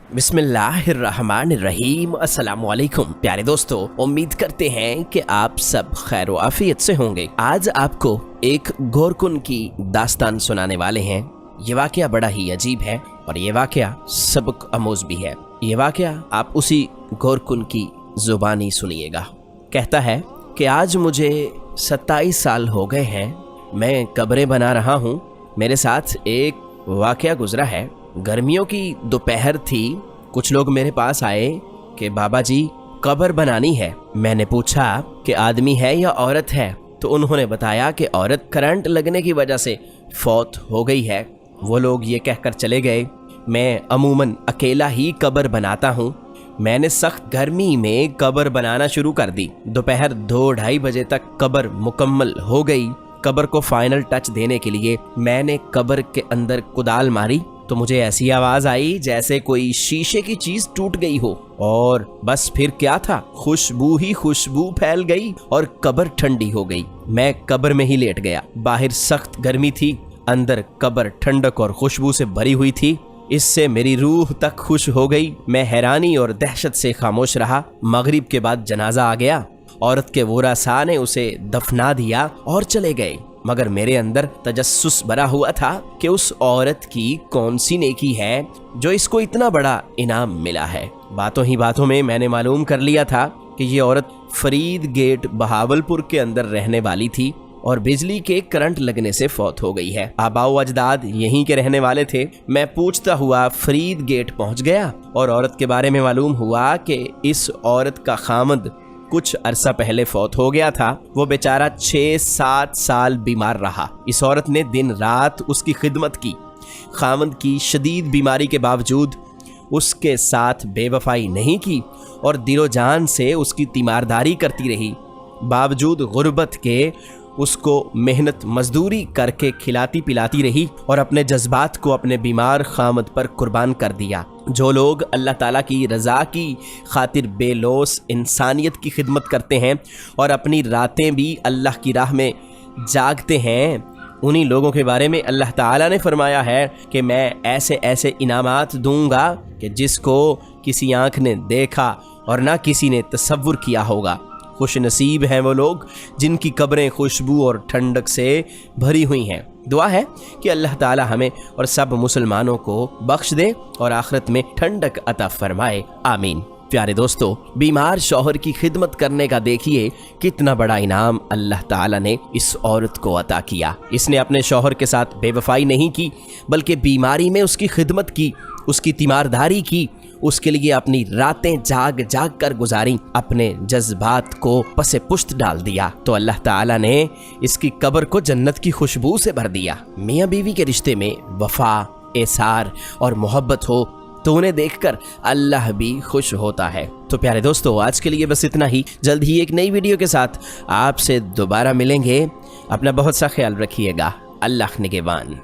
बिस्मिल्लाहिर्रहमानिर्रहीम। अस्सलामुअलैकुम प्यारे दोस्तों, उम्मीद करते हैं कि आप सब खैर व आफियत से होंगे। आज आपको एक गोरकुन की दास्तान सुनाने वाले हैं। ये वाकया बड़ा ही अजीब है और ये वाकया सबक आमोज भी है। ये वाकया आप उसी गोरकुन की जुबानी सुनिएगा। कहता है कि आज मुझे 27 साल हो गए हैं, मैं कब्रें बना रहा हूँ। मेरे साथ एक वाकया गुजरा है। गर्मियों की दोपहर थी, कुछ लोग मेरे पास आए कि बाबा जी कब्र बनानी है। मैंने पूछा कि आदमी है या औरत है, तो उन्होंने बताया कि औरत करंट लगने की वजह से फौत हो गई है। वो लोग ये कहकर चले गए। मैं अमूमन अकेला ही कब्र बनाता हूँ। मैंने सख्त गर्मी में कब्र बनाना शुरू कर दी। दोपहर 2-2:30 बजे तक कब्र मुकम्मल हो गई। कब्र को फाइनल टच देने के लिए मैंने कब्र के अंदर कुदाल मारी तो मुझे ऐसी आवाज आई जैसे कोई शीशे की चीज टूट गई हो, और बस फिर क्या था, खुशबू ही खुशबू फैल गई और कब्र ठंडी हो गई। मैं कब्र में ही लेट गया। बाहर सख्त गर्मी थी, अंदर कब्र ठंडक और खुशबू से भरी हुई थी। इससे मेरी रूह तक खुश हो गई। मैं हैरानी और दहशत से खामोश रहा। मगरिब के बाद जनाजा आ गया। औरत के वरासा ने उसे दफना दिया और चले गए, मगर मेरे अंदर तजस्सुस भरा हुआ था कि उस औरत की कौन सी नेकी है जो इसको इतना बड़ा इनाम मिला है। बातों ही बातों में मैंने मालूम कर लिया था कि ये औरत फरीद गेट बहावलपुर के अंदर रहने वाली थी और बिजली के करंट लगने से फौत हो गई है। आबाओ अजदाद यहीं के रहने वाले थे। मैं पूछता हुआ फरीद गेट पहुंच गया और औरत के बारे में मालूम हुआ कि इस औरत का खामद कुछ अरसा पहले फौत हो गया था। वो बेचारा 6-7 साल बीमार रहा। इस औरत ने दिन रात उसकी खिदमत की। खामद की शदीद बीमारी के बावजूद उसके साथ बेवफाई नहीं की और दिलो जान से उसकी तीमारदारी करती रही। बावजूद गुर्बत के उसको मेहनत मजदूरी करके खिलाती पिलाती रही और अपने जज्बात को अपने बीमार खामद पर कुर्बान कर दिया। जो लोग अल्लाह ताला की रज़ा की खातिर बेलौस इंसानियत की खिदमत करते हैं और अपनी रातें भी अल्लाह की राह में जागते हैं, उन्हीं लोगों के बारे में अल्लाह ताला ने फरमाया है कि मैं ऐसे ऐसे इनामात दूंगा कि जिसको किसी आँख ने देखा और ना किसी ने तसव्वुर किया होगा। खुश नसीब हैं वो लोग जिनकी कब्रें खुशबू और ठंडक से भरी हुई हैं। दुआ है कि अल्लाह ताला हमें और सब मुसलमानों को बख्श दे और आखिरत में ठंडक अता फरमाए, आमीन। प्यारे दोस्तों, बीमार शौहर की खिदमत करने का देखिए कितना बड़ा इनाम अल्लाह ताला ने इस औरत को अता किया। इसने अपने शौहर के साथ बेवफाई नहीं की, बल्कि बीमारी में उसकी खिदमत की, उसकी तीमारदारी की, उसके लिए अपनी रातें जाग जाग कर गुजारी, अपने जज्बात को पसे पुश्त डाल दिया। तो अल्लाह ताला ने इसकी कब्र को जन्नत की खुशबू से भर दिया। मियाँ बीवी के रिश्ते में वफा, एसार और मोहब्बत हो तो उन्हें देखकर अल्लाह भी खुश होता है। तो प्यारे दोस्तों, आज के लिए बस इतना ही। जल्द ही एक नई वीडियो के साथ आपसे दोबारा मिलेंगे। अपना बहुत सा ख्याल रखिएगा। अल्लाह निगहबान।